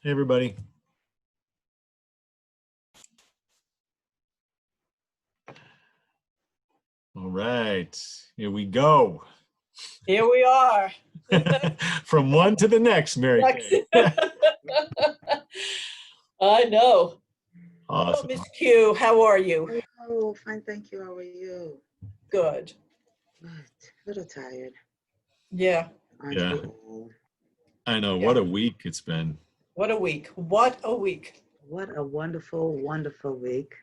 Hey, everybody. All right, here we go. Here we are. From one to the next, Mary Kay. I know. Awesome. Oh, Miss Q, how are you? Oh, fine, thank you. How are you? Good. Good. A little tired. Yeah. Aren't Yeah. we all? I know. Yeah. What a week it's been. What a week. What a week. What a wonderful, wonderful week.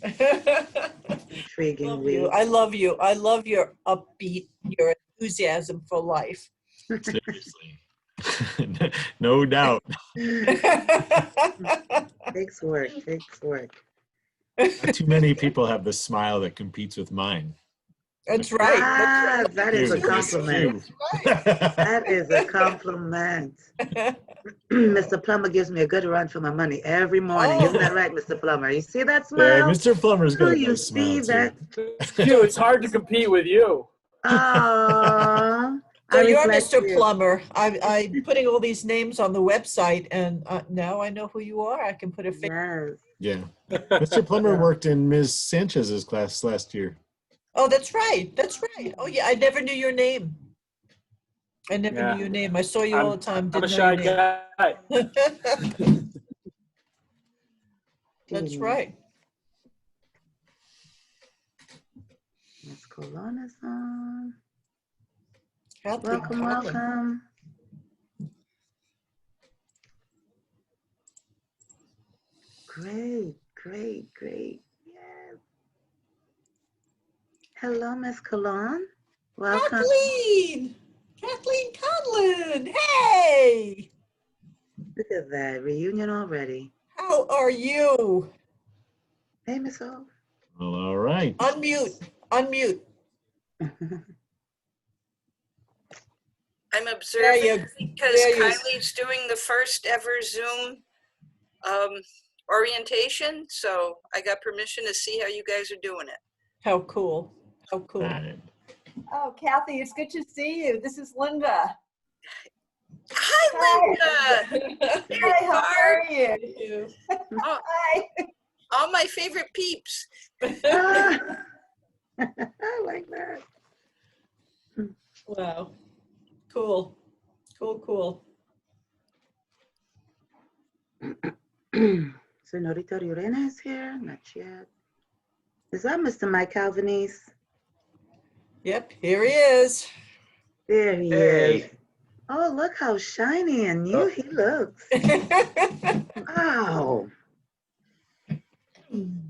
I Intriguing love week. you. I love you. I love your upbeat, your enthusiasm for life. Seriously. No doubt. Takes work. Takes work. Not too many people have the smile that competes with mine. That's right. Ah, that is a Few, just compliment. few. That is a compliment. Mr. Plummer gives me a good run for my money every morning. Oh. Isn't that right, Mr. Plummer? You see that Yeah, smile? Mr. Plummer's got Do a you nice smile see too. that? You, it's hard to compete with you. Oh, So I you're reflect Mr. you. Plummer. I'm putting all these names on the website, and now I know who you are. I can put a face. Yes. Yeah. Mr. Plummer worked in Ms. Sanchez's class last year. Oh, that's right. That's right. Oh, yeah. I never knew your name. I never Yeah. knew your name. I saw you all the time. I'm a Didn't shy know your guy. name. That's right. Miss Colon is on. Kathleen Welcome, Conlon. welcome. Great, great, great. Yes. Hello, Miss Colon. Welcome. Kathleen! Kathleen Conlon! Hey! Look at that reunion already. How are you? Hey, Miss O. Well, all right. Unmute. Unmute. I'm There observing you because there you- Kiley's doing the first ever Zoom orientation, so I got permission to see how you guys are doing it. How cool. How cool. Got it. Oh, Kathy, it's good to see you. This is Linda. Hi, Linda. There Hi, you how are. are you? Thank you. Oh, Hi. all my favorite peeps. I like that. Wow. Cool. Cool, cool. Senorita Lorena is here. Not yet. Is that Mr. Mike Albanese? Yep, here he is. There he is. Oh, look how shiny and new he looks. Wow.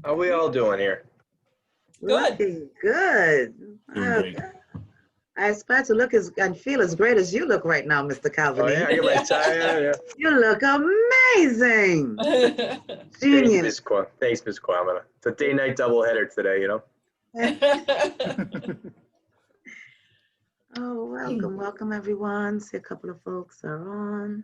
How we all doing here? Good. Looking good. Doing Wow. great. I aspire to look and feel as great as you look right now, Mr. Oh Calvin. yeah, I got my tie. Yeah. You look amazing. Thanks, Genius. Miss Qua. Thanks, Miss Quamina. It's a day-night doubleheader today, you know. Oh, welcome, welcome everyone. See a couple of folks are on.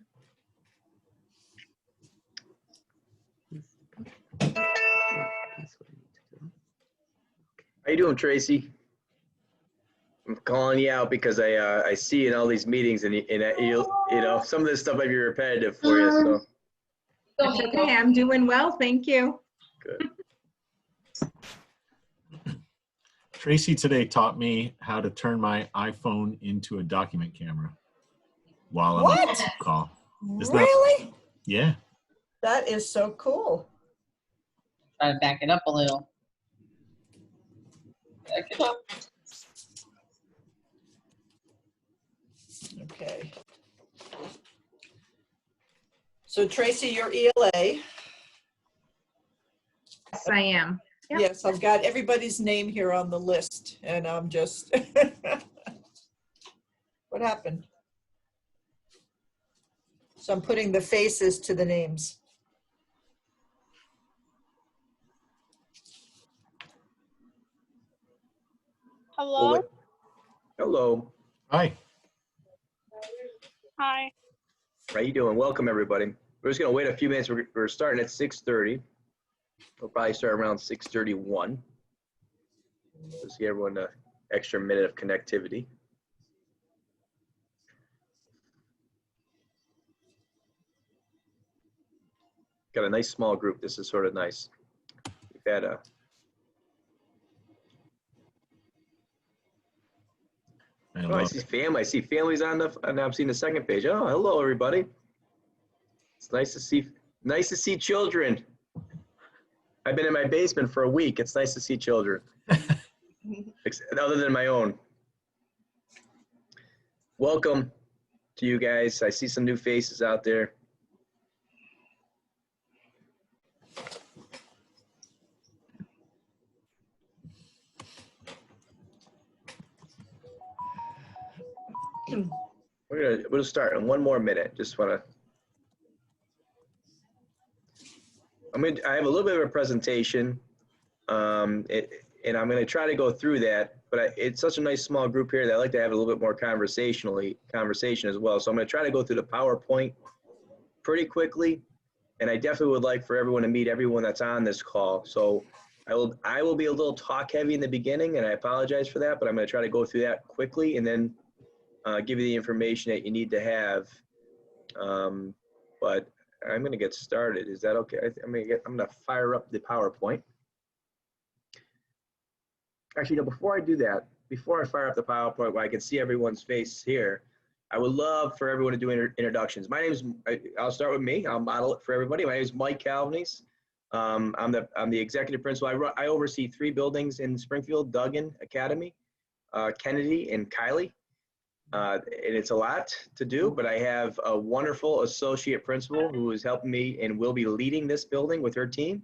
That's what I need to do. How you doing, Tracy? I'm calling you out because I see you in all these meetings and you know some of this stuff might be repetitive for you. So That's okay. I'm doing well. Thank you. good. Tracy today taught me how to turn my iPhone into a document camera while I'm on What? a call. Isn't that- Really? Yeah. That is so cool. Try to back it up a little. Back it up. Okay. So Tracy, you're ELA. Yes, I am. Yep. Yes, I've got everybody's name here on the list, and I'm just, what happened? So I'm putting the faces to the names. Hello. Hello. Hi. Hi. How you doing? Welcome everybody. We're just gonna wait a few minutes. We're starting at 6:30. We'll probably start around 6:31. Just give everyone an extra minute of connectivity. Got a nice small group. This is sort of nice. We've had a I see family. I see families on the. And I'm seeing the second page. Oh, hello everybody. It's nice to see children. I've been in my basement for a week. It's nice to see children, other than my own. Welcome to you guys. I see some new faces out there. We'll start in 1 more minute. Just want to. I have a little bit of a presentation, and I'm going to try to go through that. But it's such a nice small group here that I like to have a little bit more conversation as well. So I'm going to try to go through the PowerPoint pretty quickly, and I definitely would like for everyone to meet everyone that's on this call. So I will be a little talk heavy in the beginning, and I apologize for that. But I'm going to try to go through that quickly, and then give you the information that you need to have. But I'm going to get started. Is that okay? I'm going to fire up the PowerPoint. Actually, no, before I do that, before I fire up the PowerPoint where I can see everyone's face here, I would love for everyone to do introductions. My name is, I'll start with me. I'll model it for everybody. My name is Mike Calvanese. I'm the executive principal. I oversee 3 buildings in Springfield: Duggan Academy, Kennedy, and Kiley. And it's a lot to do, but I have a wonderful associate principal who is helping me and will be leading this building with her team.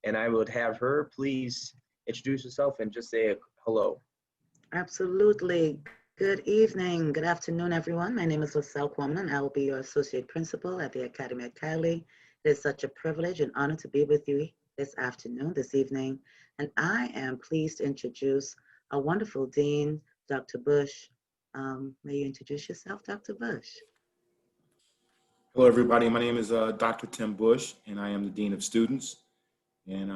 And I would have her please introduce herself and just say hello. Absolutely. Good evening. Good afternoon, everyone. My name is LaSalle Quammen, and I will be your associate principal at the Academy at Kiley. It is such a privilege and honor to be with you this afternoon, this evening. And I am pleased to introduce our wonderful dean, Dr. Bush. May you introduce yourself, Dr. Bush? Hello, everybody. My name is Dr. Tim Bush, and I am the Dean of Students. And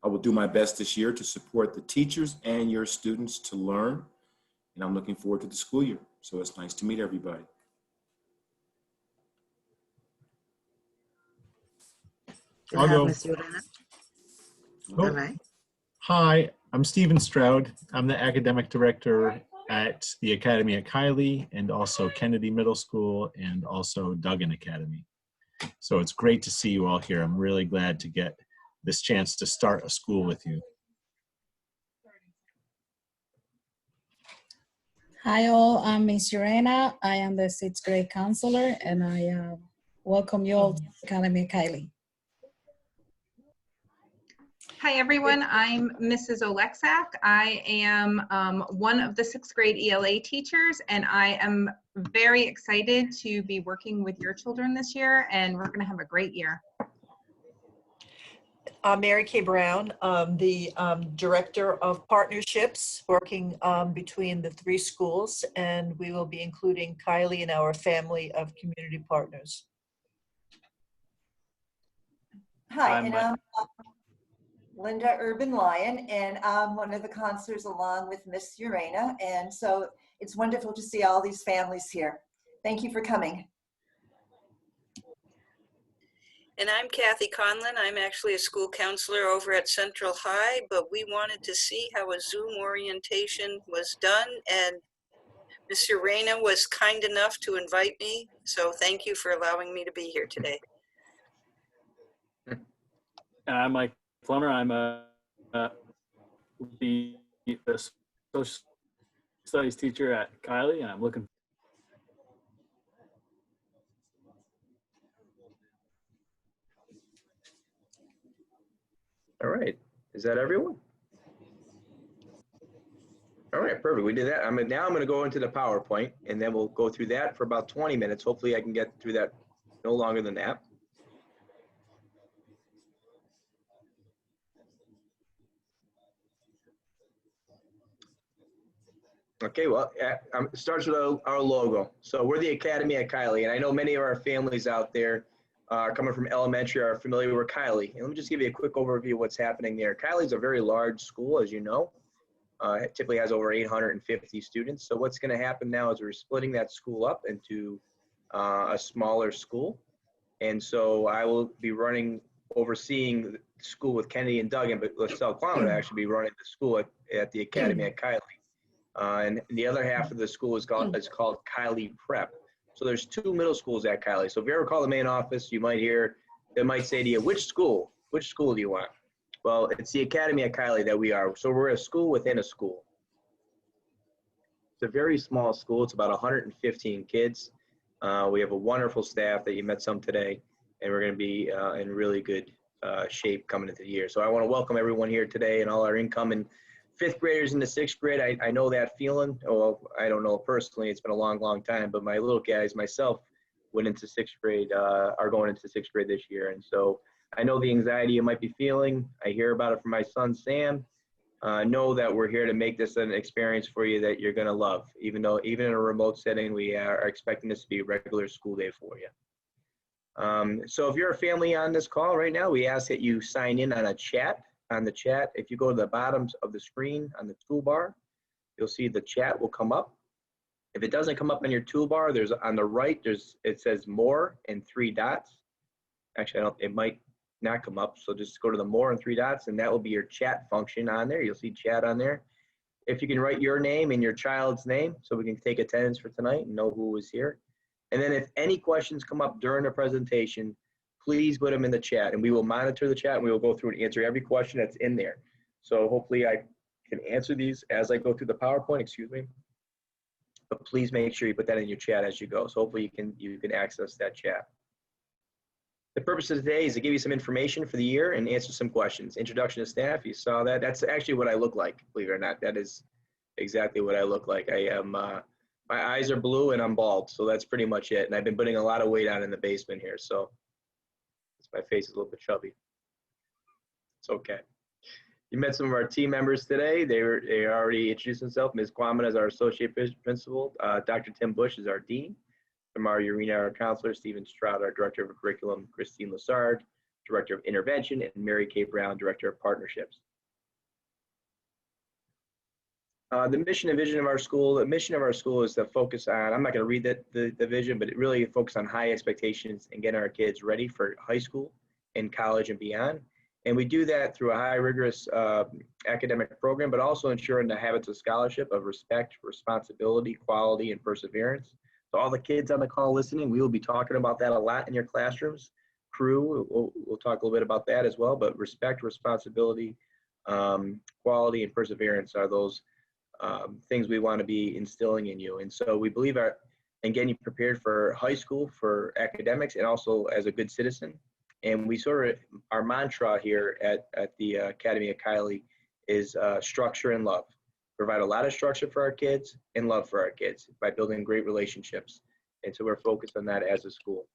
I will do my best this year to support the teachers and your students to learn. And I'm looking forward to the school year. So it's nice to meet everybody. Can I I'll have go. Ms. Yolanda? Oh. All right. Hi, I'm Stephen Stroud. I'm the academic director at the Academy at Kiley and also Kennedy Middle School and also Duggan Academy. So it's great to see you all here. I'm really glad to get this chance to start a school with you. Hi all, I'm Miss Urena. I am the 6th grade counselor and I welcome you all to Academy at Kiley. Hi everyone, I'm Mrs. Oleksak. I am one of the 6th grade ELA teachers, and I am very excited to be working with your children this year, and we're going to have a great year. Mary Kay Brown, the Director of Partnerships, working between the 3 schools, and we will be including Kiley in our family of community partners. Hi, and I'm Linda Urban Lyon, and I'm one of the counselors along with Miss Urena, and so it's wonderful to see all these families here. Thank you for coming. And I'm Kathy Conlon. I'm actually a school counselor over at Central High, but we wanted to see how a Zoom orientation was done, and Miss Urena was kind enough to invite me, so thank you for allowing me to be here today. I'm Mike Plummer. I'm the social studies teacher at Kiley, and I'm looking. All right. Is that everyone? All right, perfect. We did that. Now I'm going to go into the PowerPoint, and then we'll go through that for about 20 minutes. Hopefully I can get through that no longer than that. Okay, well, it starts with our logo. So we're the Academy at Kiley, and I know many of our families out there coming from elementary are familiar with Kiley. And let me just give you a quick overview of what's happening there. Kiley's a very large school, as you know. It typically has over 850 students. So what's going to happen now is we're splitting that school up into a smaller school. And so I will be running overseeing the school with Kennedy and Duggan, but LaSalle Quantum would actually be running the school at the Academy at Kiley. And the other half of the school is called Kiley Prep. So there's 2 middle schools at Kiley. So if you ever call the main office, you might hear, they might say to you, which school do you want? Well, it's the Academy at Kiley that we are. So we're a school within a school. It's a very small school. It's about 115 kids. We have a wonderful staff that you met some today, and we're going to be in really good shape coming into the year. So I want to welcome everyone here today and all our incoming 5th graders into 6th grade. I know that feeling. Well, I don't know personally. It's been a long, long time, but my little guys, myself, went into 6th grade, are going into 6th grade this year. And so I know the anxiety you might be feeling. I hear about it from my son, Sam. Know that we're here to make this an experience for you that you're going to love. Even in a remote setting, we are expecting this to be a regular school day for you. So if you're a family on this call right now, we ask that you sign in on the chat. If you go to the bottom of the screen on the toolbar, you'll see the chat will come up. If it doesn't come up on your toolbar, there's on the right, it says more and 3 dots. Actually, it might not come up, so just go to the more and 3 dots, and that will be your chat function on there. You'll see chat on there. If you can write your name and your child's name so we can take attendance for tonight and know who was here. And then if any questions come up during the presentation, please put them in the chat, and we will monitor the chat, and we will go through and answer every question that's in there. So hopefully I can answer these as I go through the PowerPoint, excuse me. But please make sure you put that in your chat as you go. So hopefully you can access that chat. The purpose of today is to give you some information for the year and answer some questions. Introduction to staff, you saw that. That's actually what I look like, believe it or not. That is exactly what I look like. I am, my eyes are blue and I'm bald, so that's pretty much it. And I've been putting a lot of weight on in the basement here, so my face is a little bit chubby. It's okay. You met some of our team members today. They already introduced themselves. Ms. Quammen is our associate principal. Dr. Tim Bush is our dean. Tamara Urena, our counselor. Stephen Stroud, our director of curriculum. Christine Lassard, director of intervention. And Mary Kay Brown, director of partnerships. The mission and vision of our school. The mission of our school is to focus on, I'm not going to read the vision, but it really focuses on high expectations and getting our kids ready for high school and college and beyond. And we do that through a high rigorous academic program, but also ensuring the habits of scholarship of respect, responsibility, quality, and perseverance. So all the kids on the call listening, we will be talking about that a lot in your classrooms. Crew, we'll talk a little bit about that as well, but respect, responsibility, quality, and perseverance are those things we want to be instilling in you. And so we believe in getting you prepared for high school, for academics, and also as a good citizen. And we our mantra here at the Academy at Kiley is structure and love. Provide a lot of structure for our kids and love for our kids by building great relationships. And so we're focused on that as a school.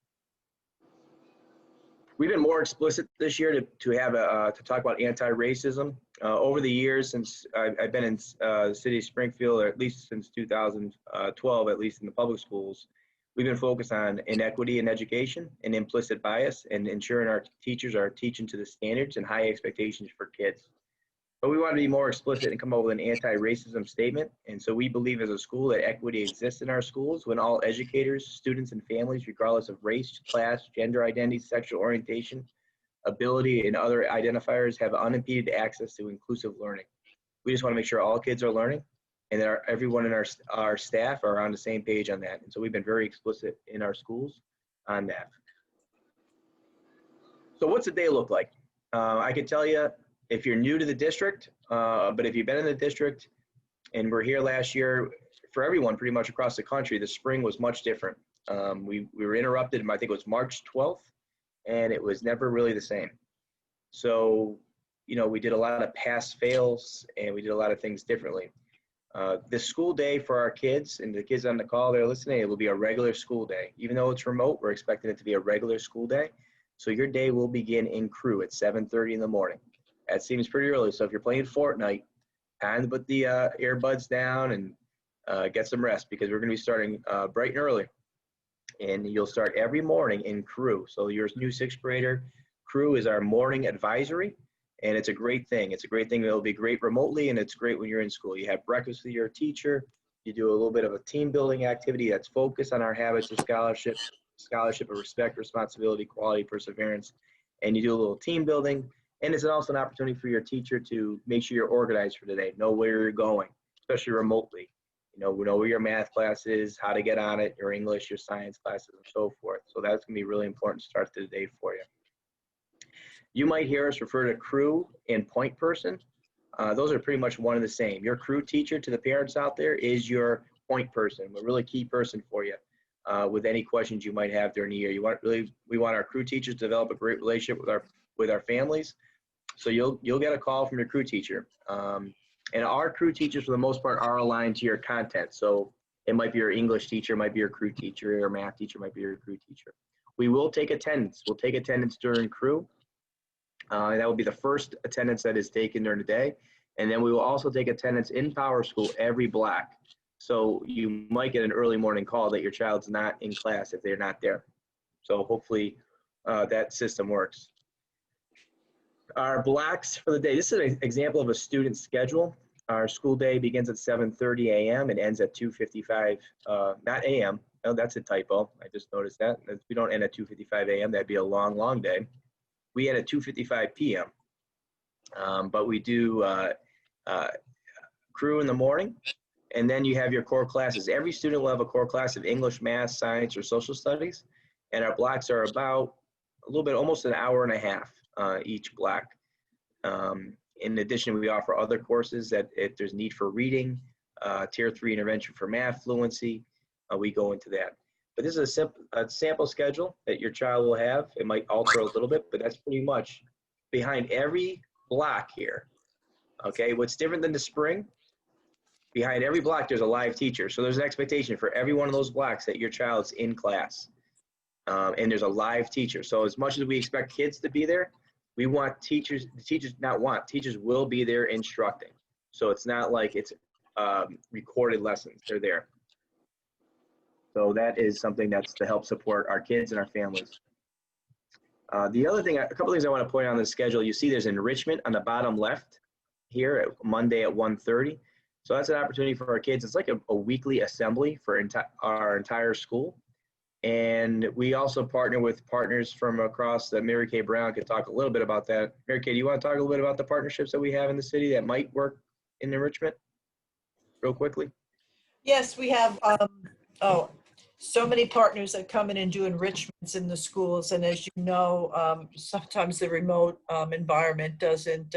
We've been more explicit this year to talk about anti-racism. Over the years since I've been in the city of Springfield, or at least since 2012, at least in the public schools, we've been focused on inequity in education and implicit bias and ensuring our teachers are teaching to the standards and high expectations for kids. But we want to be more explicit and come up with an anti-racism statement. And so we believe as a school that equity exists in our schools when all educators, students, and families, regardless of race, class, gender identity, sexual orientation, ability, and other identifiers have unimpeded access to inclusive learning. We just want to make sure all kids are learning and that everyone in our staff are on the same page on that. And so we've been very explicit in our schools on that. So what's the day look like? I can tell you, if you're new to the district, but if you've been in the district and we're here last year, for everyone pretty much across the country, the spring was much different. We were interrupted, I think it was March 12th, and it was never really the same. So, we did a lot of pass fails and we did a lot of things differently. The school day for our kids and the kids on the call they're listening, it will be a regular school day. Even though it's remote, we're expecting it to be a regular school day. So your day will begin in crew at 7:30 in the morning. That seems pretty early. So if you're playing Fortnite, time to put the earbuds down and get some rest because we're going to be starting bright and early. And you'll start every morning in crew. So your new 6th grader crew is our morning advisory. And it's a great thing. It's a great thing. It'll be great remotely, and it's great when you're in school. You have breakfast with your teacher. You do a little bit of a team building activity that's focused on our habits of scholarship of respect, responsibility, quality, perseverance. and you do a little team building. And it's also an opportunity for your teacher to make sure you're organized for the day, know where you're going, especially remotely. Know where your math class is, how to get on it, your English, your science classes, and so forth. So that's gonna be really important to start the day for you. You might hear us refer to crew and point person. Those are pretty much one and the same. Your crew teacher to the parents out there is your point person, a really key person for you with any questions you might have during the year. We want our crew teachers to develop a great relationship with our families. So you'll get a call from your crew teacher. And our crew teachers, for the most part, are aligned to your content. So it might be your English teacher, might be your crew teacher, or math teacher might be your crew teacher. We will take attendance. We'll take attendance during crew. That will be the first attendance that is taken during the day. And then we will also take attendance in Power School every block. So you might get an early morning call that your child's not in class if they're not there. So hopefully that system works. Our blocks for the day. This is an example of a student schedule. Our school day begins at 7:30 a.m. and ends at 2:55, not a.m. Oh, that's a typo. I just noticed that. We don't end at 2:55 a.m. That'd be a long, long day. We end at 2:55 p.m. But we do crew in the morning, and then you have your core classes. Every student will have a core class of English, math, science, or social studies, and our blocks are about a little bit, almost an hour and a half each block. In addition, we offer other courses that if there's need for reading, Tier 3 intervention for math fluency, we go into that. But this is a sample schedule that your child will have. It might alter a little bit, but that's pretty much behind every block here. Okay, what's different than the spring? Behind every block, there's a live teacher. So there's an expectation for every one of those blocks that your child's in class. And there's a live teacher. So as much as we expect kids to be there, we want teachers will be there instructing. So it's not like it's recorded lessons, they're there. So that is something that's to help support our kids and our families. The other thing, a couple things I want to point out on the schedule, you see there's enrichment on the bottom left here at Monday at 1:30. So that's an opportunity for our kids. It's like a weekly assembly for our entire school. And we also partner with partners from across the Mary Kay Brown could talk a little bit about that. Mary Kay, do you want to talk a little bit about the partnerships that we have in the city that might work in enrichment real quickly? Yes, we have, so many partners that come in and do enrichments in the schools. And as you know, sometimes the remote environment doesn't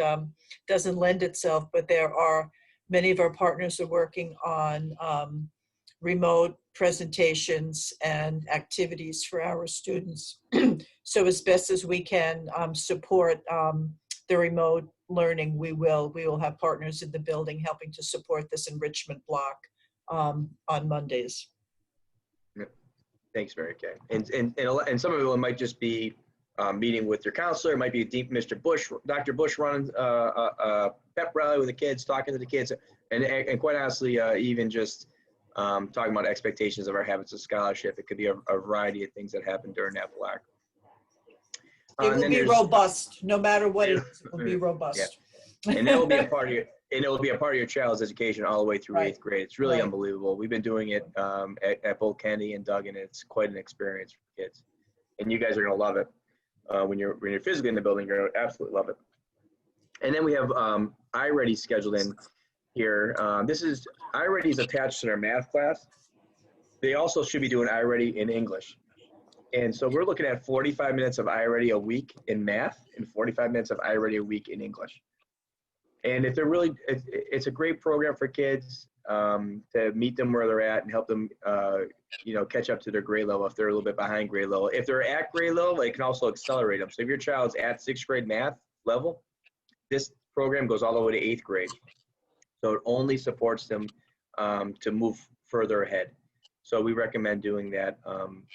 lend itself, but there are many of our partners are working on remote presentations and activities for our students. So as best as we can support the remote learning, we will have partners in the building helping to support this enrichment block on Mondays. Thanks, Mary Kay. And some of it might just be meeting with your counselor. It might be Mr. Bush, Dr. Bush running a pep rally with the kids, talking to the kids, and quite honestly, even just talking about expectations of our habits of scholarship. It could be a variety of things that happen during that block. It will be robust, no matter what it is. It will be robust. Yeah. And that will be a part of your. And it will be a part of your child's education all the way through Right. 8th grade. It's really unbelievable. We've been doing it at both Kennedy and Duggan. It's quite an experience for kids. And you guys are going to love it. When you're physically in the building, you're going to absolutely love it. And then we have iReady scheduled in here. iReady is attached to their math class. They also should be doing iReady in English. And so we're looking at 45 minutes of iReady a week in math and 45 minutes of iReady a week in English. And if they're really, it's a great program for kids to meet them where they're at and help them, catch up to their grade level if they're a little bit behind grade level. If they're at grade level, it can also accelerate them. So if your child's at 6th grade math level, this program goes all the way to 8th grade. So it only supports them to move further ahead. So we recommend doing that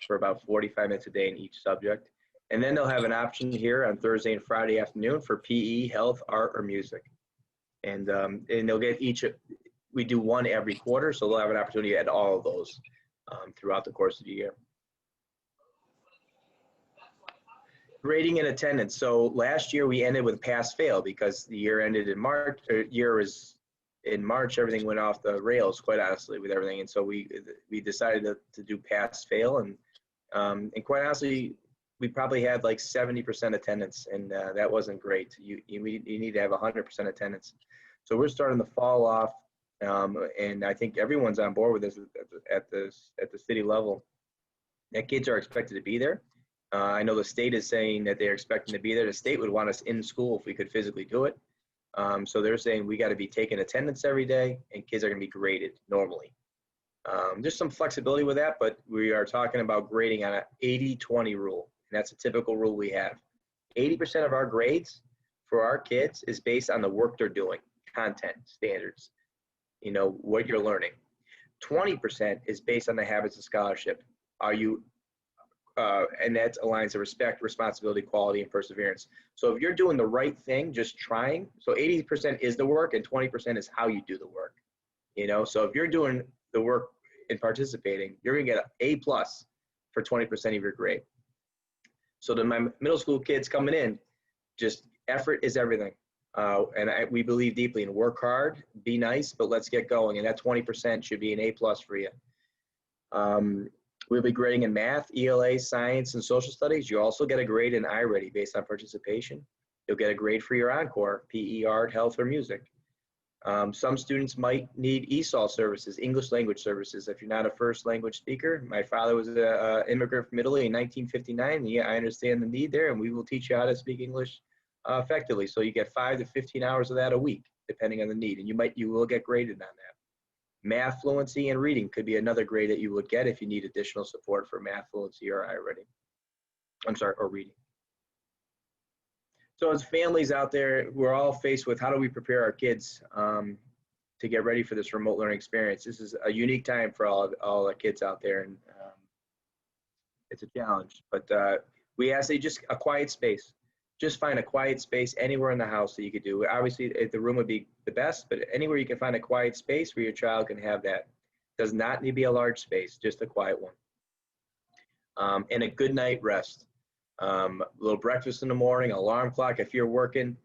for about 45 minutes a day in each subject. And then they'll have an option here on Thursday and Friday afternoon for PE, health, art, or music. And they'll get we do one every quarter, so they'll have an opportunity at all of those throughout the course of the year. Grading and attendance. So last year we ended with pass-fail because the year ended in March, in March, everything went off the rails, quite honestly, with everything. And so we decided to do pass-fail. And quite honestly, we probably had like 70% attendance, and that wasn't great. You need to have 100% attendance. So we're starting to fall off, and I think everyone's on board with this at the city level. That kids are expected to be there. I know the state is saying that they're expecting to be there. The state would want us in school if we could physically do it. So they're saying we got to be taking attendance every day, and kids are going to be graded normally. There's some flexibility with that, but we are talking about grading on an 80-20 rule, and that's a typical rule we have. 80% of our grades for our kids is based on the work they're doing, content, standards, what you're learning. 20% is based on the habits of scholarship. Are you, and that aligns to respect, responsibility, quality, and perseverance. So if you're doing the right thing, just trying, so 80% is the work and 20% is how you do the work. So if you're doing the work and participating, you're gonna get an A+ for 20% of your grade. So to my middle school kids coming in, just effort is everything. We believe deeply in work hard, be nice, but let's get going. And that 20% should be an A+ for you. We'll be grading in math, ELA, science, and social studies. You also get a grade in iReady based on participation. You'll get a grade for your encore, PE, art, health, or music. Some students might need ESOL services, English language services. If you're not a first language speaker, my father was an immigrant from Italy in 1959. Yeah, I understand the need there, and we will teach you how to speak English effectively. So you get 5 to 15 hours of that a week, depending on the need, and you will get graded on that. Math fluency and reading could be another grade that you would get if you need additional support for math fluency or iReady. Or reading. So as families out there, we're all faced with how do we prepare our kids to get ready for this remote learning experience. This is a unique time for all the kids out there, and it's a challenge. But we ask that you just a quiet space. Just find a quiet space anywhere in the house that you could do. Obviously, the room would be the best, but anywhere you can find a quiet space where your child can have that. Does not need to be a large space, just a quiet one. And a good night rest. A little breakfast in the morning, alarm clock. If you're working,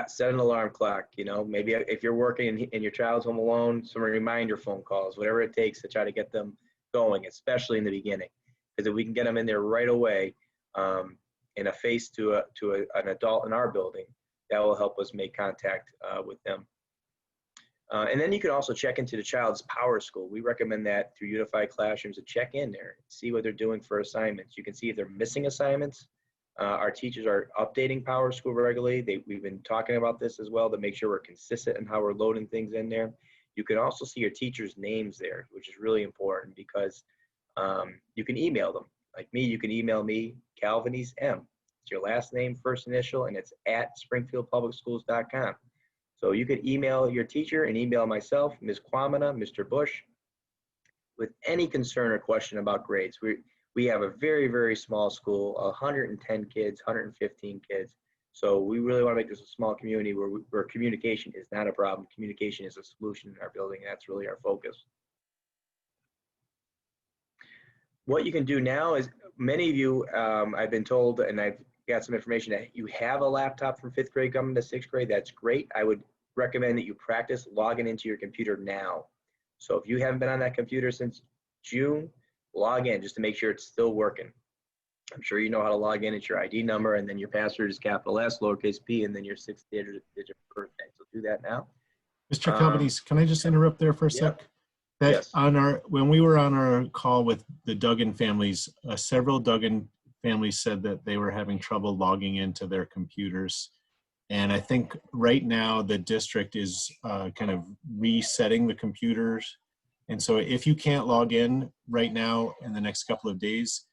set an alarm clock. Maybe if you're working and your child's home alone, some reminder phone calls, whatever it takes to try to get them going, especially in the beginning. Because if we can get them in there right away, in a face to an adult in our building, that will help us make contact with them. And then you can also check into the child's Power School. We recommend that through Unified Classrooms to check in there, see what they're doing for assignments. You can see if they're missing assignments. Our teachers are updating Power School regularly. We've been talking about this as well to make sure we're consistent in how we're loading things in there. You can also see your teachers' names there, which is really important because you can email them. Like me, you can email me, Calvinese M. It's your last name, first initial, and it's at springfieldpublicschools.com. So you could email your teacher and email myself, Ms. Kwamina, Mr. Bush, with any concern or question about grades. We have a very, very small school, 110 kids, 115 kids. So we really want to make this a small community where communication is not a problem. Communication is a solution in our building, and that's really our focus. What you can do now is, many of you, I've been told, and I've got some information that you have a laptop from 5th grade coming to 6th grade. That's great. I would recommend that you practice logging into your computer now. So if you haven't been on that computer since June, log in just to make sure it's still working. I'm sure you know how to log in. It's your ID number, and then your password is capital S, lowercase p, and then your 6-digit birthday. So do that now. Mr. Calvinese, can I just interrupt there for a sec? Yes. When we were on our call with the Duggan families, several Duggan families said that they were having trouble logging into their computers. And I think right now the district is kind of resetting the computers. And so if you can't log in right now in the next couple of days,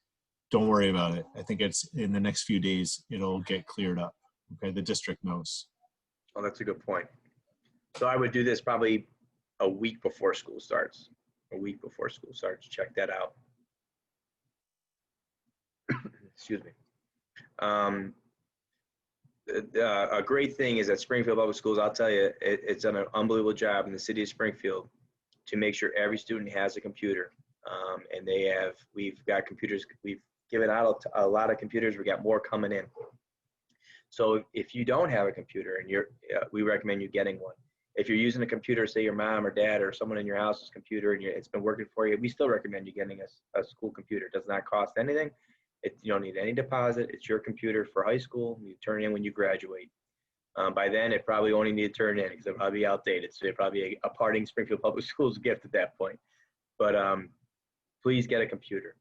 don't worry about it. I think it's in the next few days, it'll get cleared up. Okay, the district knows. Oh, that's a good point. So I would do this probably a week before school starts. A week before school starts, check that out. Excuse me. A great thing is that Springfield Public Schools, I'll tell you, it's done an unbelievable job in the city of Springfield to make sure every student has a computer. And we've got computers, we've given out a lot of computers, we got more coming in. So if you don't have a computer, and we recommend you getting one. If you're using a computer, say your mom or dad or someone in your house's computer, and it's been working for you, we still recommend you getting a school computer. It does not cost anything. You don't need any deposit. It's your computer for high school. You turn it in when you graduate. By then, it probably only need to turn in because it'll probably be outdated. So it'll probably be a parting Springfield Public Schools gift at that point. But please get a computer,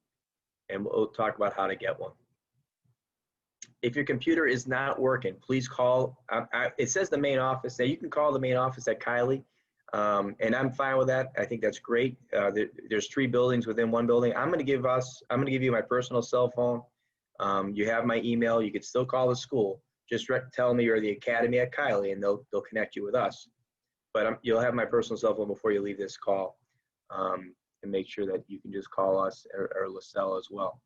and we'll talk about how to get one. If your computer is not working, please call. It says the main office. Now you can call the main office at Kiley, and I'm fine with that. I think that's great. There's 3 buildings within one building. I'm going to give you my personal cell phone. You have my email. You could still call the school. Just tell me you're the Academy at Kiley, and they'll connect you with us. But you'll have my personal cell phone before you leave this call, and make sure that you can just call us or LaSalle as well.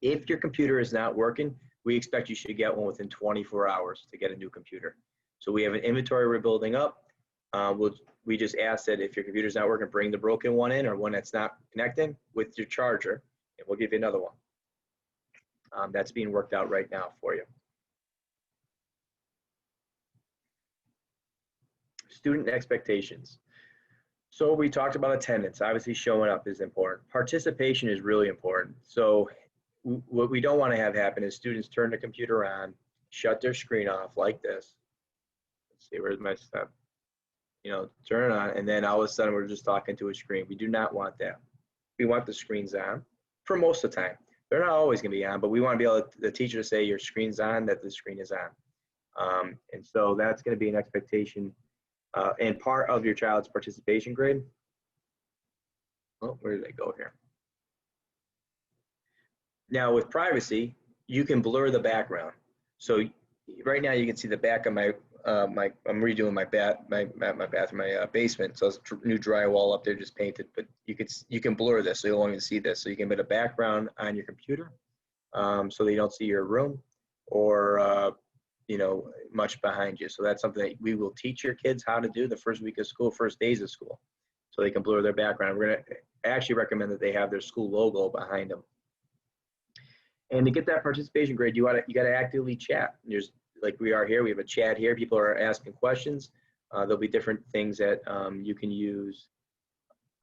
If your computer is not working, we expect you should get one within 24 hours to get a new computer. So we have an inventory we're building up. We just ask that if your computer's not working, bring the broken one in or one that's not connecting with your charger, and we'll give you another one. That's being worked out right now for you. Student expectations. So we talked about attendance. Obviously showing up is important. Participation is really important. So what we don't want to have happen is students turn the computer on, shut their screen off like this. Let's see, where's my step? Turn it on, and then all of a sudden we're just talking to a screen. We do not want that. We want the screens on for most of the time. They're not always going to be on, but we want to be able to, the teacher to say your screen's on, that the screen is on. And so that's going to be an expectation and part of your child's participation grade. Oh, where did I go here? Now with privacy, you can blur the background. So right now you can see the back of my I'm redoing my bathroom, my basement. So it's new drywall up there, just painted. But you can blur this, so you won't even see this. So you can put a background on your computer, so they don't see your room, or much behind you. So that's something that we will teach your kids how to do the first week of school, first days of school, so they can blur their background. We're gonna actually recommend that they have their school logo behind them. And to get that participation grade, you gotta actively chat. There's, like we are here, we have a chat here. People are asking questions. There'll be different things that you can use,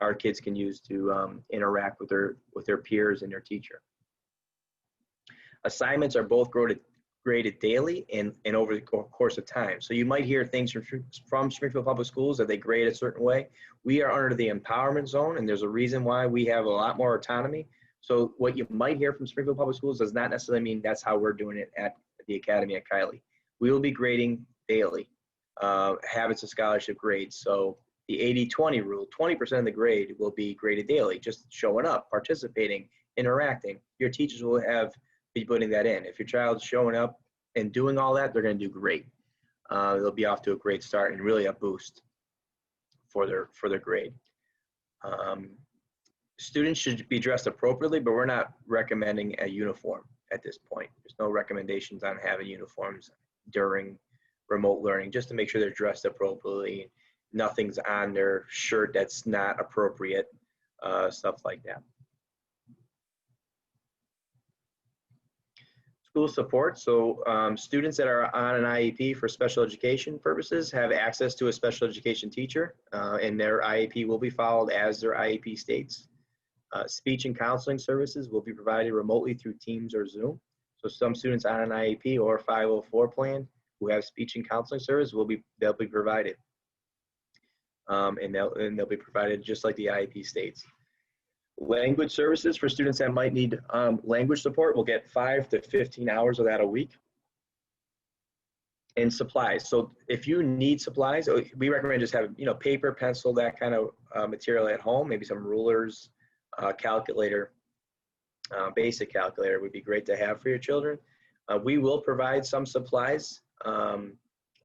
our kids can use to interact with their peers and their teacher. Assignments are both graded daily and over the course of time. So you might hear things from Springfield Public Schools that they grade a certain way. We are under the empowerment zone, and there's a reason why we have a lot more autonomy. So what you might hear from Springfield Public Schools does not necessarily mean that's how we're doing it at the Academy at Kiley. We will be grading daily, habits of scholarship grades. So the 80-20 rule, 20% of the grade will be graded daily, just showing up, participating, interacting. Your teachers will be putting that in. If your child's showing up and doing all that, they're going to do great. They'll be off to a great start and really a boost for their grade. Students should be dressed appropriately, but we're not recommending a uniform at this point. There's no recommendations on having uniforms during remote learning, just to make sure they're dressed appropriately. Nothing's on their shirt that's not appropriate, stuff like that. School support. So students that are on an IEP for special education purposes have access to a special education teacher, and their IEP will be followed as their IEP states. Speech and counseling services will be provided remotely through Teams or Zoom. So some students on an IEP or 504 plan who have speech and counseling service they'll be provided, and they'll be provided just like the IEP states. Language services for students that might need language support will get 5 to 15 hours of that a week. And supplies. So if you need supplies, we recommend just have paper, pencil, that kind of material at home. Maybe some rulers, calculator, basic calculator would be great to have for your children. We will provide some supplies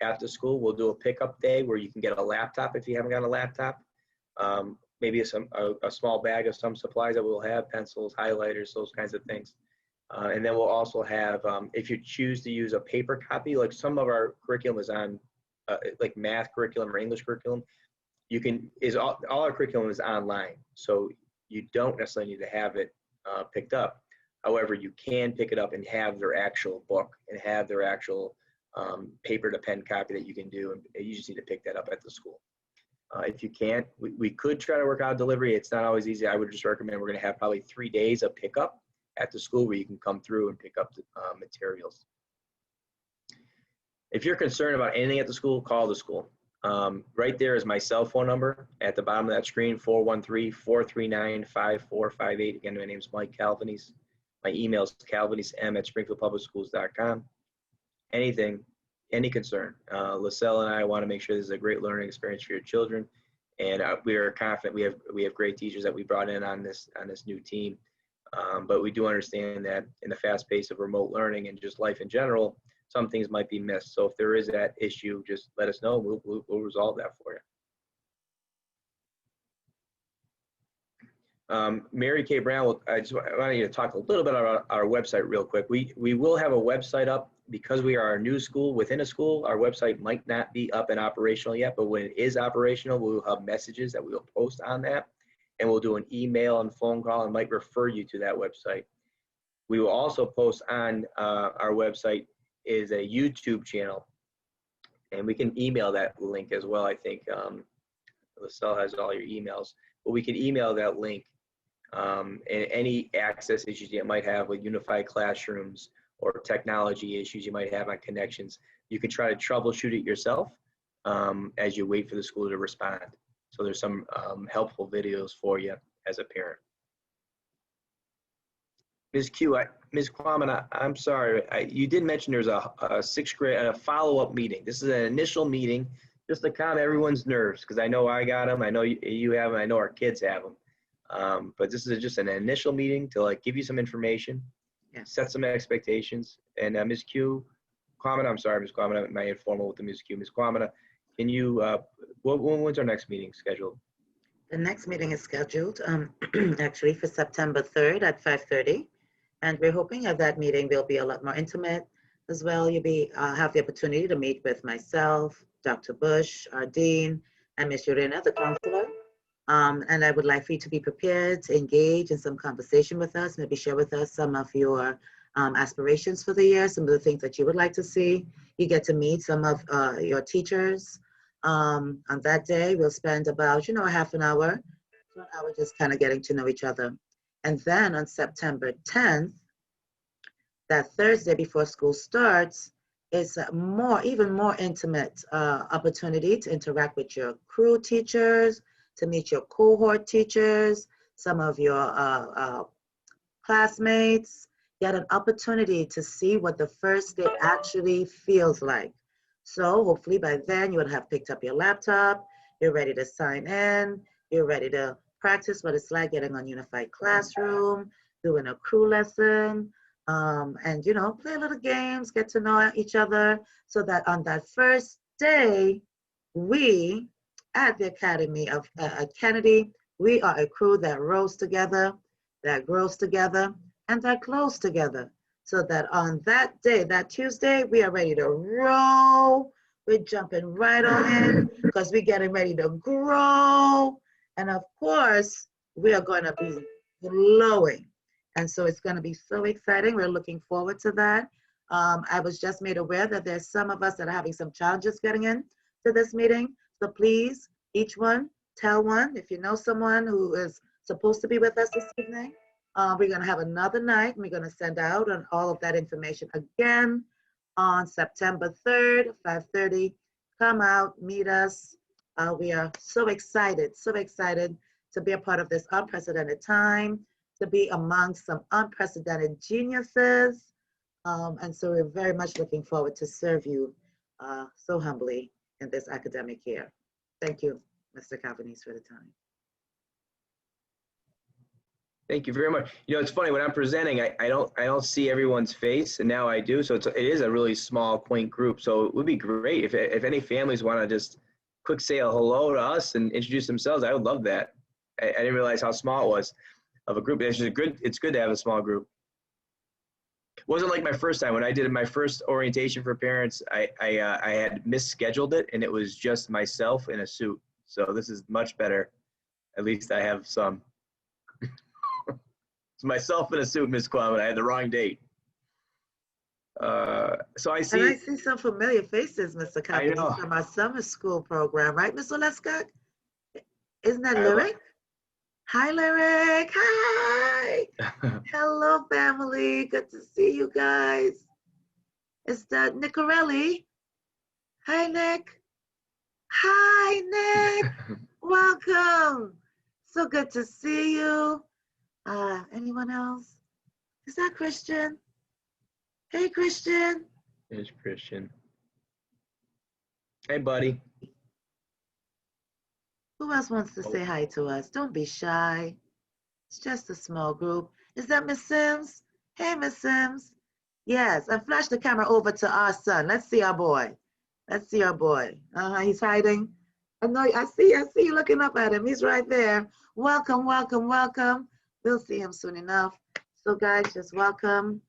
after school. We'll do a pickup day where you can get a laptop if you haven't got a laptop. Maybe a small bag of some supplies that we'll have, pencils, highlighters, those kinds of things. And then we'll also have, if you choose to use a paper copy, like some of our curriculum is on, like math curriculum or English curriculum, all our curriculum is online. So you don't necessarily need to have it picked up. However, you can pick it up and have their actual book and have their actual paper to pen copy that you can do. And you just need to pick that up at the school. If you can't, we could try to work out delivery. It's not always easy. I would just recommend we're going to have probably 3 days of pickup at the school where you can come through and pick up the materials. If you're concerned about anything at the school, call the school. Right there is my cell phone number at the bottom of that screen, 413-439-5458. Again, my name is Mike Calvanese. My email is calvanesem@springfieldpublicsschools.com. Anything, any concern. LaSalle and I want to make sure this is a great learning experience for your children. And we are confident we have great teachers that we brought in on this new team. But we do understand that in the fast pace of remote learning and just life in general, some things might be missed. So if there is that issue, just let us know. We'll resolve that for you. Mary Kay Brown, I want you to talk a little bit about our website real quick. We will have a website up because we are a new school within a school. Our website might not be up and operational yet, but when it is operational, we will have messages that we will post on that, and we'll do an email and phone call and might refer you to that website. We will also post on our website is a YouTube channel, and we can email that link as well. I think LaSalle has all your emails, but we can email that link and any access issues you might have with unified classrooms or technology issues you might have on connections. You can try to troubleshoot it yourself as you wait for the school to respond. So there's some helpful videos for you as a parent. Ms. Kwame, I'm sorry, you did mention there's a sixth grade, a follow-up meeting. This is an initial meeting just to calm everyone's nerves, because I know I got them, I know you have them, I know our kids have them. But this is just an initial meeting to give you some information, set some expectations. And Ms. Kwame, I'm sorry, Ms. Kwame, my informal with the Ms. Q. Ms. Kwame, can you, when's our next meeting scheduled? The next meeting is scheduled actually for September 3rd at 5:30. And we're hoping at that meeting will be a lot more intimate as well. You'll have the opportunity to meet with myself, Dr. Bush, our dean, and Ms. Urena, the counselor. And I would like for you to be prepared to engage in some conversation with us, maybe share with us some of your aspirations for the year, some of the things that you would like to see. You get to meet some of your teachers. On that day, we'll spend about, a half an hour to an hour just kind of getting to know each other. And then on September 10th, that Thursday before school starts, is even more intimate opportunity to interact with your crew teachers, to meet your cohort teachers, some of your classmates, get an opportunity to see what the first day actually feels like. So hopefully by then you would have picked up your laptop, you're ready to sign in, you're ready to practice what it's like getting on Unified Classroom, doing a crew lesson, and play little games, get to know each other, so that on that first day, we at the Academy of Kennedy, we are a crew that rolls together, that grows together, and that close together. So that on that day, that Tuesday, we are ready to roll. We're jumping right on in because we're getting ready to grow. And of course, we are going to be glowing. And so it's going to be so exciting. We're looking forward to that. I was just made aware that there's some of us that are having some challenges getting in to this meeting. So please, each one, tell one. If you know someone who is supposed to be with us this evening, we're going to have another night. We're going to send out on all of that information again on September 3rd, 5:30. Come out, meet us. We are so excited to be a part of this unprecedented time, to be among some unprecedented geniuses. And so we're very much looking forward to serve you so humbly in this academic year. Thank you, Mr. Calvanese, for the time. Thank you very much. It's funny when I'm presenting, I don't see everyone's face, and now I do. So it is a really small, quaint group. So it would be great if any families want to just quick say a hello to us and introduce themselves. I would love that. I didn't realize how small it was of a group. It's good to have a small group. It wasn't like my first time when I did my first orientation for parents. I had misscheduled it, and it was just myself in a suit. So this is much better. At least I have some. It's myself in a suit, Ms. Kwame. I had the wrong date. So I see. And I see some familiar faces, Mr. Calvanese, from our summer school program, right, Ms. Oleska? Isn't that Lyric? Hi, Lyric. Hi. Hello, family. Good to see you guys. It's Nicorelli. Hi, Nick. Hi, Nick. Welcome. So good to see you. Anyone else? Is that Christian? Hey, Christian. There's Christian. Hey, buddy. Who else wants to say hi to us? Don't be shy. It's just a small group. Is that Miss Sims? Hey, Miss Sims. Yes, and flash the camera over to our son. Let's see our boy. Let's see our boy. He's hiding. I know, I see you looking up at him. He's right there. Welcome, welcome, welcome. We'll see him soon enough. So guys, just welcome.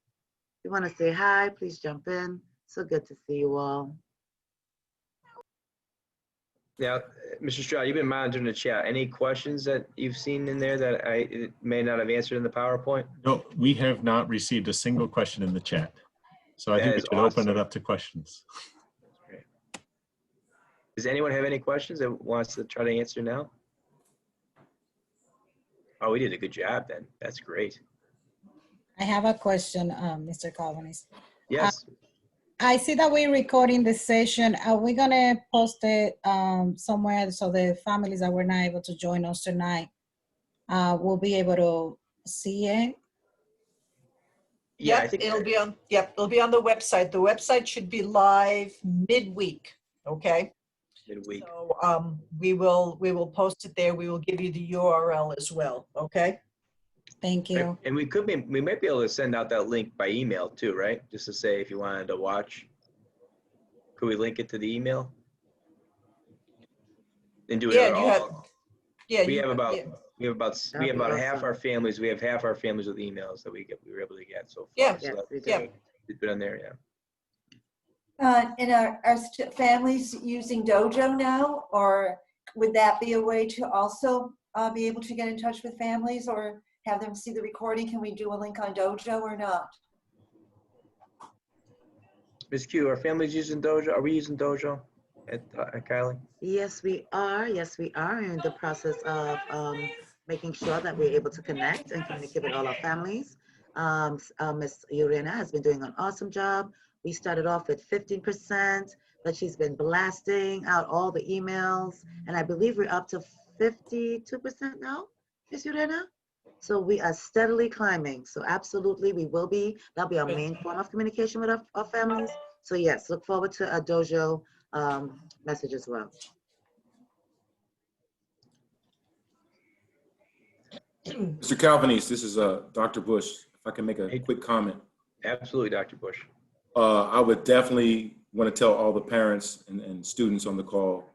If you want to say hi, please jump in. So good to see you all. Now, Mr. Stroud, you've been monitoring the chat. Any questions that you've seen in there that I may not have answered in the PowerPoint? No, we have not received a single question in the chat. So I That think we is should open it awesome. up to questions. Great. Does anyone have any questions that wants to try to answer now? Oh, we did a good job then. That's great. I have a question, Mr. Calvinist. Yes. I see that we're recording this session. Are we gonna post it somewhere so the families that were not able to join us tonight will be able to see it? Yeah, I Yep, think it'll be on, yep, it'll be on the website. The website should be live midweek, okay? midweek. So we will post it there. We will give you the URL as well, okay? Thank you. And we might be able to send out that link by email too, right? Just to say if you wanted to watch. Could we link it to the email? And do it Yeah, you have, all? yeah. We you have about yeah. we have about That'd be half awesome. our families. We have half our families with emails that we were able to get so far. Yeah, So Yes, that's we do. yeah. it's been on there, yeah. And are families using Dojo now, or would that be a way to also be able to get in touch with families or have them see the recording? Can we do a link on Dojo or not? Ms. Q, are families using Dojo? Are we using Dojo at Kiley? Yes, we are. Yes, we are in the process of making sure that we're able to connect and communicate with all our families. Ms. Urena has been doing an awesome job. We started off with 15%, but she's been blasting out all the emails, and I believe we're up to 52% now, Ms. Urena? So we are steadily climbing. So absolutely, we will be. That'll be our main form of communication with our families. So yes, look forward to a Dojo message as well. Mr. Calvinist, this is Dr. Bush. If I can make a quick comment. Absolutely, Dr. Bush. I would definitely want to tell all the parents and students on the call,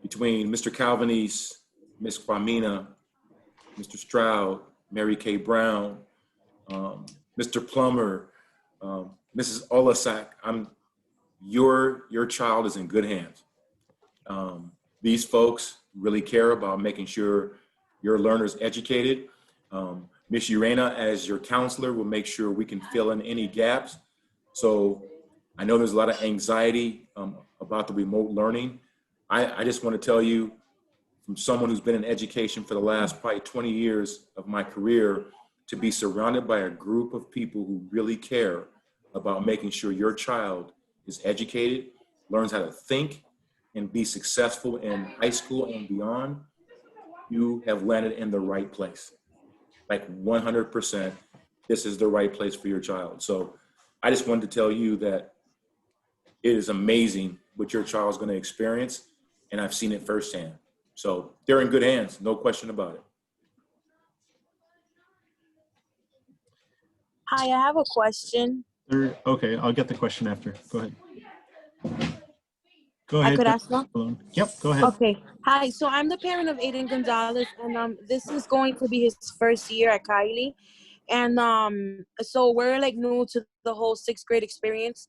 between Mr. Calvinist, Ms. Kwamina, Mr. Stroud, Mary Kay Brown, Mr. Plummer, Mrs. Olasak, your child is in good hands. These folks really care about making sure your learner's educated. Ms. Urena, as your counselor, will make sure we can fill in any gaps. So I know there's a lot of anxiety about the remote learning. I just want to tell you, from someone who's been in education for the last probably 20 years of my career, to be surrounded by a group of people who really care about making sure your child is educated, learns how to think, and be successful in high school and beyond, you have landed in the right place. Like 100%, this is the right place for your child. So I just wanted to tell you that it is amazing what your child's going to experience, and I've seen it firsthand. So they're in good hands, no question about it. Hi, I have a question. Okay, I'll get the question after. Go ahead. Go ahead. I could ask now? Yep, go ahead. Okay. Hi, so I'm the parent of Aiden Gonzalez, and this is going to be his first year at Kiley. And so we're like new to the whole 6th grade experience.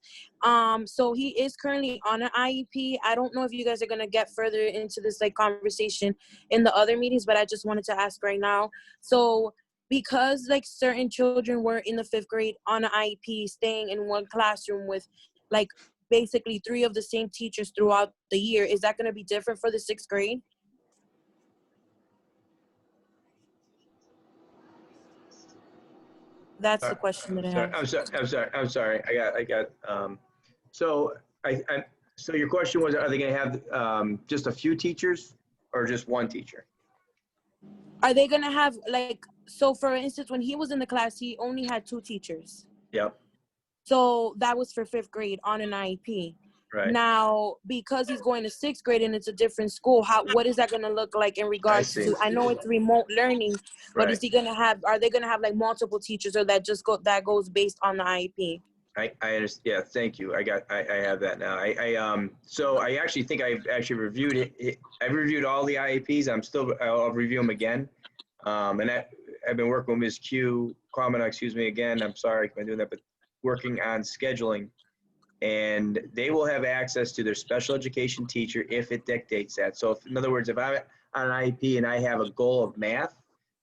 So he is currently on an IEP. I don't know if you guys are gonna get further into this like conversation in the other meetings, but I just wanted to ask right now. So because like certain children were in the 5th grade on an IEP, staying in one classroom with like basically 3 of the same teachers throughout the year, is that gonna be different for the 6th grade? That's the question that I Sorry, have. I'm sorry. So so your question was, are they going to have just a few teachers or just one teacher? Are they gonna have like, so for instance, when he was in the class, he only had 2 teachers. Yep. So that was for 5th grade on an IEP. Right. Now, because he's going to 6th grade and it's a different school, what is that going to look like in regards see. to, I know it's remote learning, but Right. is he going to have, are they going to have like multiple teachers, or that just goes based on the IEP? I understand. Yeah, thank you. I have that now. So I actually think I've actually reviewed it. I've reviewed all the IEPs. I'll review them again. And I've been working with Ms. Kwamina, excuse me again. I'm sorry if I'm doing that, but working on scheduling. And they will have access to their special education teacher if it dictates that. So in other words, if I'm on an IEP and I have a goal of math,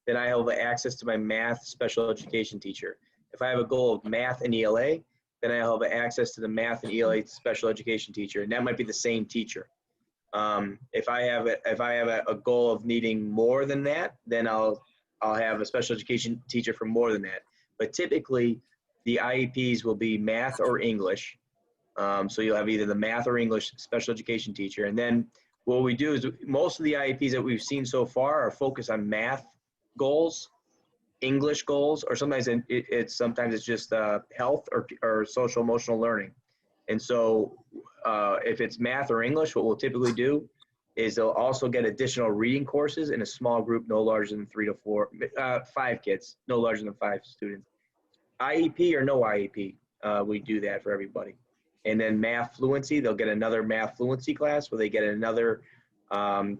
then I have access to my math special education teacher. If I have a goal of math and ELA, then I'll have access to the math and ELA special education teacher, and that might be the same teacher. If I have a goal of needing more than that, then I'll have a special education teacher for more than that. But typically, the IEPs will be math or English. So you'll have either the math or English special education teacher, and then what we do is most of the IEPs that we've seen so far are focused on math goals, English goals, or sometimes it's just health or social emotional learning. And so if it's math or English, what we'll typically do is they'll also get additional reading courses in a small group, no larger than 5 kids, no larger than 5 students. IEP or no IEP, we do that for everybody. And then math fluency, they'll get another math fluency class where they get another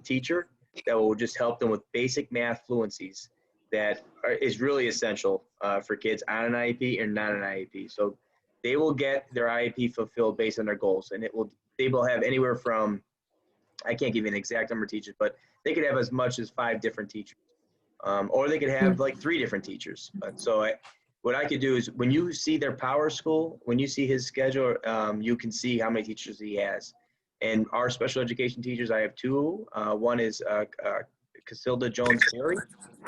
teacher that will just help them with basic math fluencies that is really essential for kids on an IEP or not an IEP. So they will get their IEP fulfilled based on their goals, and they will have anywhere from, I can't give you an exact number of teachers, but they could have as much as 5 different teachers, or they could have like 3 different teachers. So what I could do is when you see their power school, when you see his schedule, you can see how many teachers he has. And our special education teachers, I have 2. One is Casilda Jones-Perry,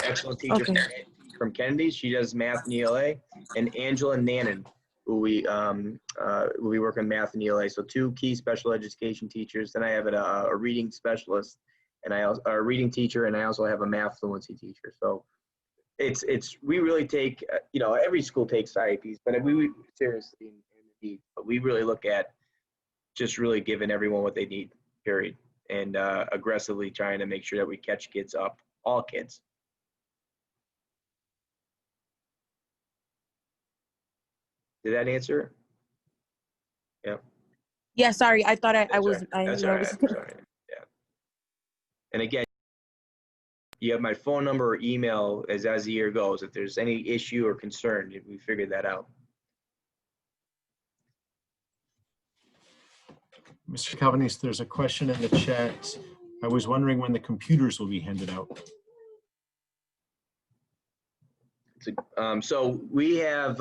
excellent teacher from Kennedy. She does math and ELA. And Angela Nannon, who we work on math and ELA. So 2 key special education teachers. Then I have a reading specialist, and a reading teacher, and I also have a math fluency teacher. So we really take, every school takes IEPs, but we seriously need, but we really look at just really giving everyone what they need, period, and aggressively trying to make sure that we catch kids up, all kids. Did that answer? Yeah. Yeah, sorry, I thought I was. That's all right. Sorry. Yeah. And again, you have my phone number or email as the year goes. If there's any issue or concern, we figured that out. Mr. Calvinist, there's a question in the chat. I was wondering when the computers will be handed out. So we have,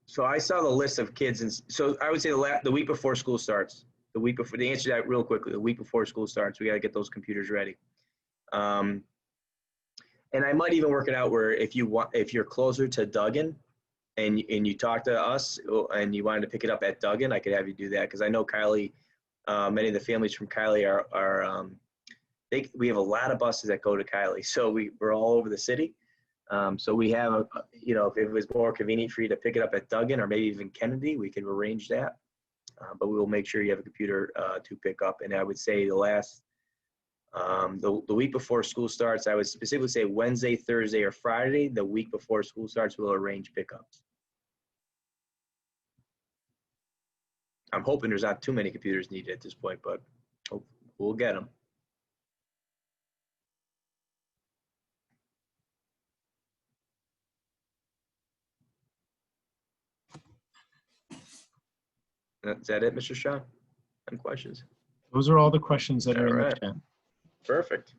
so I saw the list of kids, and so I would say the week before school starts, the answer to that real quickly, the week before school starts, we got to get those computers ready. And I might even work it out where if you're closer to Duggan and you talk to us and you wanted to pick it up at Duggan, I could have you do that, because I know Kiley, many of the families from Kiley we have a lot of buses that go to Kiley, so we're all over the city. So we have if it was more convenient for you to pick it up at Duggan or maybe even Kennedy, we could arrange that. But we will make sure you have a computer to pick up. And I would say the week before school starts, I would specifically say Wednesday, Thursday, or Friday. The week before school starts, we'll arrange pickups. I'm hoping there's not too many computers needed at this point, but we'll get them. Is that it, Mr. Shaw? Any questions? Those are all the questions that are in the chat. Perfect.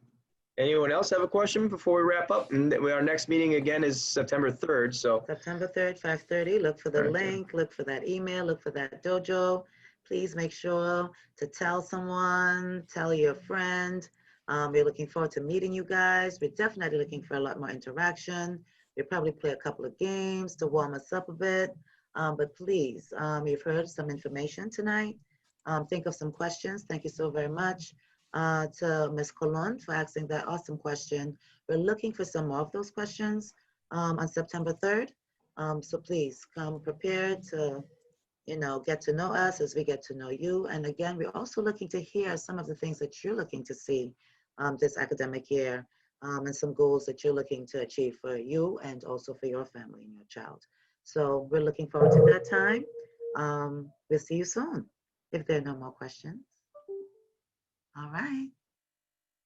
Anyone else have a question before we wrap up? And our next meeting again is September 3rd. So September 3rd, 5:30. Look for the link, look for that email, look for that dojo. Please make sure to tell someone, tell your friend. We're looking forward to meeting you guys. We're definitely looking for a lot more interaction. We'll probably play a couple of games to warm us up a bit. But please, you've heard some information tonight. Think of some questions. Thank you so very much to Ms. Colon for asking that awesome question. We're looking for some more of those questions on September 3rd. So please come prepared to, get to know us as we get to know you. And again, we're also looking to hear some of the things that you're looking to see this academic year and some goals that you're looking to achieve for you and also for your family and your child. So we're looking forward to that time. We'll see you soon if there are no more questions. All right.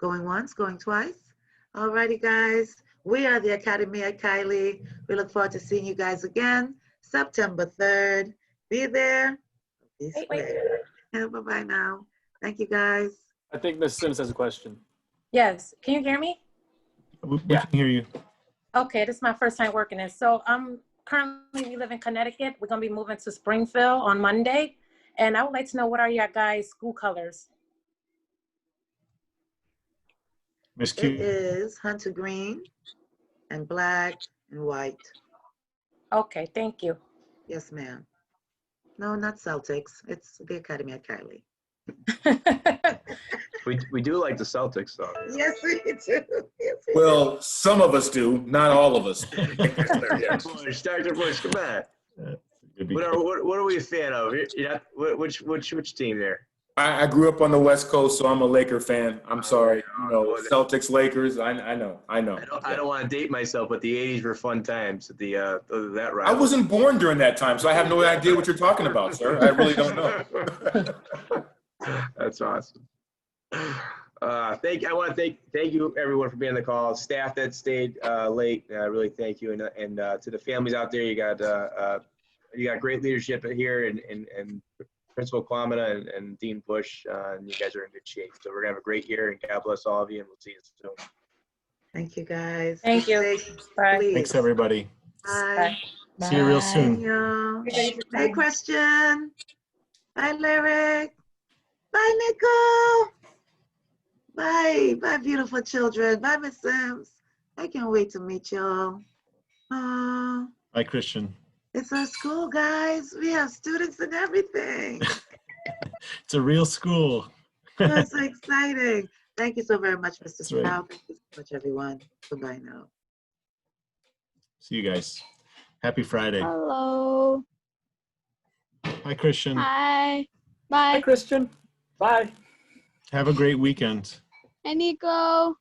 Going once, going twice. All righty, guys. We are the Academy at Kiley. We look forward to seeing you guys again September 3rd. Be there. Be square. Yeah, bye-bye now. Thank you, guys. I think Ms. Sims has a question. Yes, can you hear me? We can hear you. Okay, this is my first time working this. So currently we live in Connecticut. We're gonna be moving to Springfield on Monday. And I would like to know, what are your guys' school colors? Ms. It Q. is hunter green and black and white. Okay, thank you. Yes, ma'am. No, not Celtics. It's the Academy at Kiley. We do like the Celtics, though. Yes, we do. Yes, we Well, some of us do, not all of us. Dr. Bush, come on. What are we a fan of? Which team there? I grew up on the West Coast, so I'm a Laker fan. I'm sorry. Celtics, Lakers. I know. I don't want to date myself, but the '80s were fun times. That rivalry. I wasn't born during that time, so I have no idea what you're talking about, sir. I really don't know. That's awesome. I want to thank you everyone for being on the call. Staff that stayed late, really thank you, and to the families out there, you got great leadership here, and Principal Kwamina and Dean Bush, and you guys are in good shape. So we're gonna have a great year, and God bless all of you, and we'll see you soon. Thank you, guys. Thank you. Bye. Thanks, everybody. Bye. See you real soon. Hey, question. Bye, Lyric. Bye, Nicole. Bye. Bye, beautiful children. Bye, Miss Sims. I can't wait to meet y'all. Oh, Bye, Christian. it's our school, guys. We have students and everything. It's a real school. That's so exciting. Thank you so very much, Mr. right. Sprout. Thank you so much, everyone. Goodbye now. See you guys. Happy Friday. Hello. Hi, Christian. Hi. Bye. Hi, Christian. Bye. Have a great weekend. Hi, Nico.